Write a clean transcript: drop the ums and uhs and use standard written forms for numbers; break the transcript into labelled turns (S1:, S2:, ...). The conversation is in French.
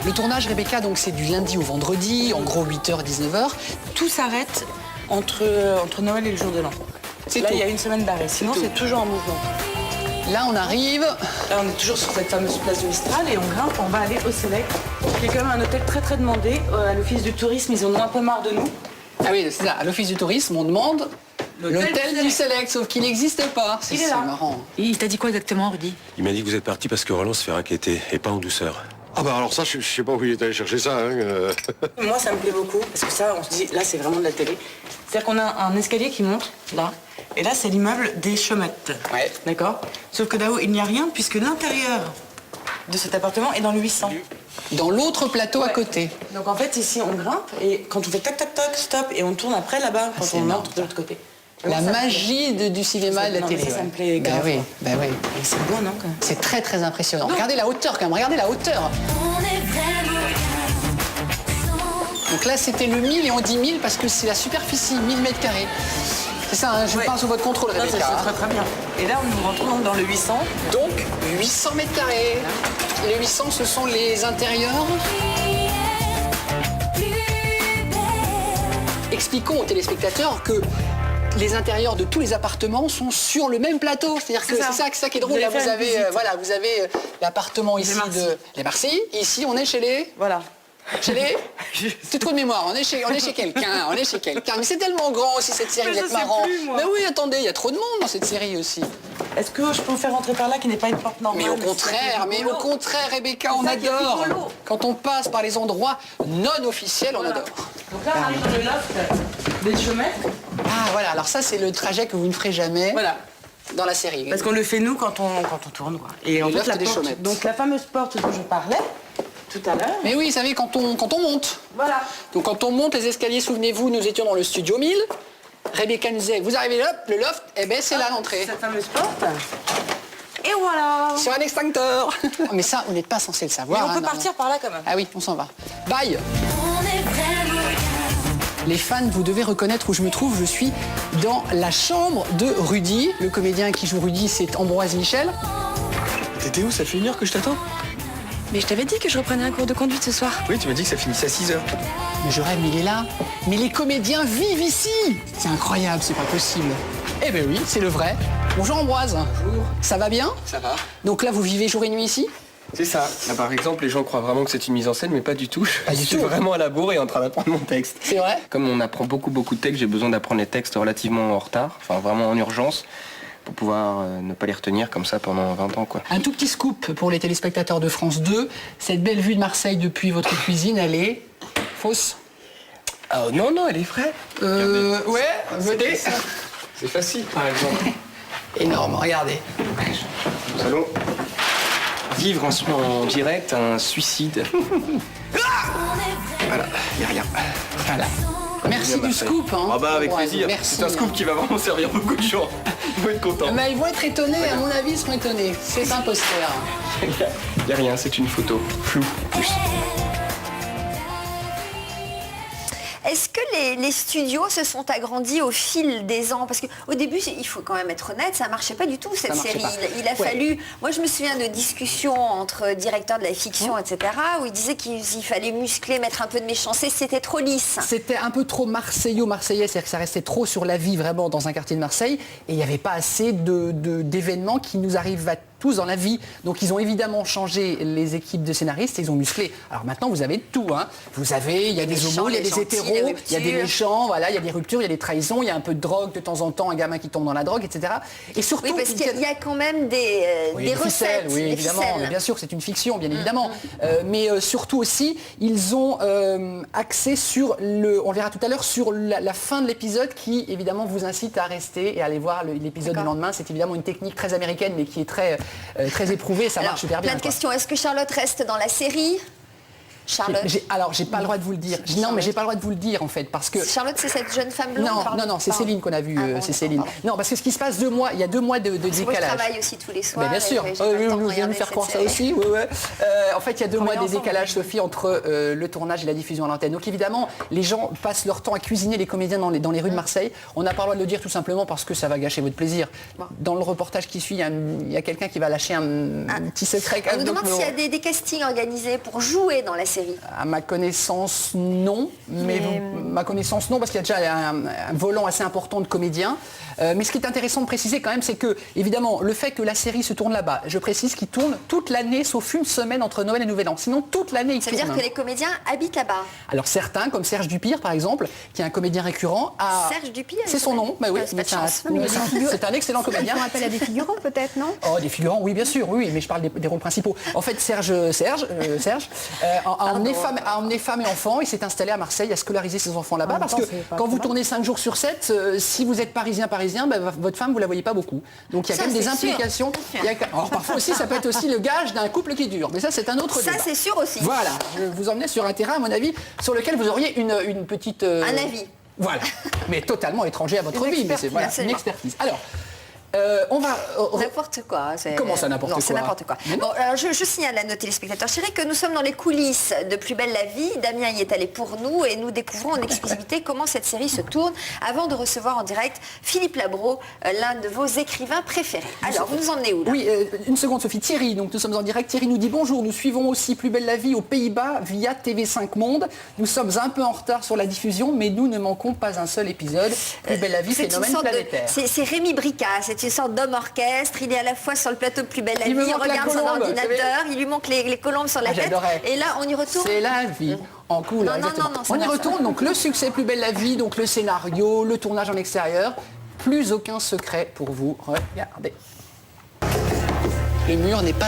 S1: Le tournage, Rebecca, donc c'est du lundi au vendredi, en gros 8h, 19h.
S2: Tout s'arrête entre Noël et le jour de l'an. Là, il y a une semaine d'arrêt. Sinon, c'est toujours en mouvement.
S1: Là, on arrive.
S2: Là, on est toujours sur cette fameuse place de Mistral et on grimpe, on va aller au Select, qui est quand même un hôtel très très demandé. À l'Office du tourisme, ils en ont un peu marre de nous.
S1: Ah oui, c'est ça. À l'Office du tourisme, on demande l'hôtel du Select, sauf qu'il n'existe pas.
S2: Il est là.
S1: Marrant.
S3: Il t'a dit quoi exactement, Rudy?
S4: Il m'a dit que vous êtes parti parce que Roland se fait raqueter, et pas en douceur.
S5: Ah bah alors ça, je sais pas où il est allé chercher ça. Hein.
S2: Moi, ça me plaît beaucoup, parce que ça, on se dit, là, c'est vraiment de la télé. C'est-à-dire qu'on a un escalier qui monte, là, et là, c'est l'immeuble des Chaumettes.
S1: Ouais.
S2: D'accord? Sauf que là-haut, il n'y a rien, puisque l'intérieur de cet appartement est dans le 800.
S1: Dans l'autre plateau à côté.
S2: Donc en fait, ici, on grimpe, et quand on fait tac, tac, tac, stop, et on tourne après là-bas, quand on entre de l'autre côté.
S1: La magie du cinéma et de la télé.
S2: Ça me plaît grave.
S1: Ben oui, ben oui.
S2: Et c'est beau, non, quand même?
S1: C'est très très impressionnant. Regardez la hauteur quand même, regardez la hauteur. Donc là, c'était le 1000 et on dit 1000 parce que c'est la superficie, 1000 mètres carrés. C'est ça, hein, je parle sous votre contrôle,
S2: Non,
S1: Rebecca.
S2: c'est très très bien. Et là, nous nous retrouvons dans le 800.
S1: Donc, 800 mètres carrés. Les 800, ce sont les intérieurs. Expliquons aux téléspectateurs que les intérieurs de tous les appartements sont sur le même plateau. C'est-à-dire que c'est ça qui est drôle. Là, vous avez, vous avez l'appartement ici de les Marcy. Ici, on est chez les...
S2: Voilà.
S1: Chez les... C'est trop de mémoire. On est chez quelqu'un. On est chez quelqu'un. Mais c'est tellement grand aussi, cette série. Vous êtes marrant. Mais oui, attendez, il y a trop de monde dans cette série aussi.
S2: Est-ce que je peux vous faire rentrer par là qui n'est pas une porte normale?
S1: Mais au contraire, Rebecca, on adore. Quand on passe par les endroits non officiels, on adore.
S2: Donc là, on arrive dans le loft des Chaumettes.
S1: Ah voilà, alors ça c'est le trajet que vous ne ferez jamais
S2: Voilà.
S1: dans la série.
S2: Parce qu'on le fait nous quand on tourne, quoi. Et en fait,
S1: loft des Chaumettes.
S2: donc la fameuse porte dont je parlais tout à l'heure.
S1: Mais oui, vous savez, quand on monte.
S2: Voilà.
S1: Donc quand on monte les escaliers, souvenez-vous, nous étions dans le studio 1000. Rebecca nous disait, vous arrivez là, le loft, eh ben c'est là l'entrée.
S2: Cette fameuse porte. Et voilà.
S1: Sur un extincteur. Mais ça, vous n'êtes pas censé le savoir.
S2: Mais on peut partir par là quand même.
S1: Ah oui, on s'en va. Bye. Les fans, vous devez reconnaître où je me trouve. Je suis dans la chambre de Rudy. Le comédien qui joue Rudy, c'est Ambroise Michel.
S6: T'étais où? Ça fait 1 heure que je t'attends.
S3: Mais je t'avais dit que je reprenais un cours de conduite ce soir.
S6: Oui, tu m'as dit que ça finissait à 6 heures.
S1: Mais je rêve, mais il est là. Mais les comédiens vivent ici. C'est incroyable, c'est pas possible. Eh ben oui, c'est le vrai. Bonjour Ambroise.
S6: Bonjour.
S1: Ça va bien?
S6: Ça va.
S1: Donc là, vous vivez jour et nuit ici?
S6: C'est ça. Là, par exemple, les gens croient vraiment que c'est une mise en scène, mais pas du tout.
S1: Pas
S6: Je
S1: du
S6: suis
S1: tout.
S6: vraiment à la bourre et en train d'apprendre mon texte.
S1: C'est vrai?
S6: Comme on apprend beaucoup de textes, j'ai besoin d'apprendre les textes relativement en retard, enfin vraiment en urgence, pour pouvoir ne pas les retenir comme ça pendant 20 ans, quoi.
S1: Un tout petit scoop pour les téléspectateurs de France 2. Cette belle vue de Marseille depuis votre cuisine, elle est fausse?
S6: Ah non, elle est vraie.
S1: Ouais, venez.
S6: C'est facile, par exemple.
S1: Énorme, regardez.
S6: Salon. Vivre en direct un suicide. Voilà, y a rien.
S1: Voilà. Merci du scoop. Hein.
S6: Ah bah avec
S1: Ouais,
S6: plaisir.
S1: merci.
S6: C'est un scoop qui va vraiment servir beaucoup de gens. Ils vont être contents.
S1: Mais ils vont être étonnés, à mon avis, ils seront étonnés. C'est un poster.
S6: Y a rien, c'est une photo. Floue, en plus.
S7: Est-ce que les studios se sont agrandis au fil des ans? Parce qu'au début, il faut quand même être honnête, ça ne marchait pas du tout cette série. Il a fallu... Moi, je me souviens de discussions entre directeurs de la fiction, etc., où ils disaient qu'il fallait muscler, mettre un peu de méchanceté, c'était trop lisse.
S1: C'était un peu trop marseillais, c'est-à-dire que ça restait trop sur la vie vraiment dans un quartier de Marseille, et il n'y avait pas assez d'événements qui nous arrivent à tous dans la vie. Donc ils ont évidemment changé les équipes de scénaristes et ils ont musclé. Alors maintenant vous avez tout, hein. Vous avez, il y a des homos, il y a des hétéros, il y a des méchants, voilà, il y a des ruptures, il y a des trahisons, il y a un peu de drogue de temps en temps, un gamin qui tombe dans la drogue, etc. Et surtout,
S7: oui, parce qu'il y a quand même des
S1: ficelles,
S7: recettes,
S1: oui,
S7: des
S1: évidemment,
S7: ficelles.
S1: mais bien sûr, c'est une fiction, bien évidemment. Mais surtout aussi, ils ont axé sur on verra tout à l'heure, sur la fin de l'épisode qui, évidemment, vous incite à rester et à aller voir l'épisode du lendemain. C'est évidemment une technique très américaine, mais qui est très éprouvée, ça marche super bien.
S7: Plein de questions. Est-ce que Charlotte reste dans la série? Charlotte.
S1: Alors, j'ai pas le droit de vous le dire. Non, mais j'ai pas le droit de vous le dire, en fait, parce que...
S7: Charlotte, c'est cette jeune femme blonde.
S1: Non, c'est Céline qu'on a vue,
S7: Ah bon,
S1: c'est Céline.
S7: pardon.
S1: Non, parce que ce qui se passe il y a 2 mois de
S7: Moi, je
S1: décalage.
S7: travaille aussi tous les soirs.
S1: Mais bien sûr,
S7: et j'ai pas le temps de
S1: vous allez
S7: regarder
S1: nous faire
S7: cette
S1: croire ça
S7: série.
S1: aussi. En fait, il y a 2 mois de décalage, Sophie, entre le tournage et la diffusion à l'antenne. Donc évidemment, les gens passent leur temps à cuisiner les comédiens dans les rues de Marseille. On n'a pas le droit de le dire tout simplement parce que ça va gâcher votre plaisir. Dans le reportage qui suit, il y a quelqu'un qui va lâcher un petit secret.
S7: On nous demande s'il y a des castings organisés pour jouer dans la série.
S1: À ma connaissance, non. Ma connaissance, non, parce qu'il y a déjà un volant assez important de comédiens. Mais ce qui est intéressant de préciser quand même, c'est que, évidemment, le fait que la série se tourne là-bas, je précise qu'il tourne toute l'année, sauf une semaine entre Noël et Nouvel An. Sinon, toute l'année, il
S7: Ça
S1: tourne.
S7: veut dire que les comédiens habitent là-bas.
S1: Alors certains, comme Serge Dupire, par exemple, qui est un comédien récurrent,
S7: Serge Dupire,
S1: c'est son nom, bah oui,
S7: c'est pas de chance.
S1: c'est un excellent comédien.
S3: On appelle à des figurants peut-être, non?
S1: Oh, des figurants, oui, bien sûr, oui, mais je parle des rôles principaux. En fait, Serge a emmené femmes et enfants. Il s'est installé à Marseille, a scolarisé ses enfants là-bas, parce que quand vous tournez 5 jours sur 7, si vous êtes parisien, votre femme, vous la voyez pas beaucoup. Donc il y a quand même des implications. Alors parfois aussi, ça peut être aussi le gage d'un couple qui dure. Mais ça, c'est un autre débat.
S7: Ça, c'est sûr aussi.
S1: Voilà, je vous emmenais sur un terrain, à mon avis, sur lequel vous auriez une petite...
S7: Un avis.
S1: Voilà, mais totalement étranger à votre vie. Mais c'est une expertise. Alors, on va...
S7: N'importe quoi.
S1: Comment ça, n'importe quoi?
S7: C'est n'importe quoi. Bon, alors je signale à nos téléspectateurs chéris que nous sommes dans les coulisses de Plus belle la vie. Damien y est allé pour nous et nous découvrons en exclusivité comment cette série se tourne avant de recevoir en direct Philippe Labro, l'un de vos écrivains préférés. Alors, vous nous emmenez où là?
S1: Oui, une seconde Sophie. Thierry, donc nous sommes en direct. Thierry nous dit bonjour, nous suivons aussi Plus belle la vie aux Pays-Bas via TV5 Monde. Nous sommes un peu en retard sur la diffusion, mais nous ne manquons pas un seul épisode. Plus belle la vie, phénomène planétaire.
S7: C'est Rémi Bricas, c'est une sorte d'homme orchestre. Il est à la fois sur le plateau de Plus belle la vie, il regarde son ordinateur, il lui manque les colombes sur la tête.
S1: J'adorais.
S7: Et là, on y retourne.
S1: C'est la vie. En couleur, exactement.
S7: non,
S1: On y retourne, donc le succès Plus belle la vie, donc le scénario, le tournage en extérieur. Plus aucun secret pour vous. Regardez. Le mur n'est pas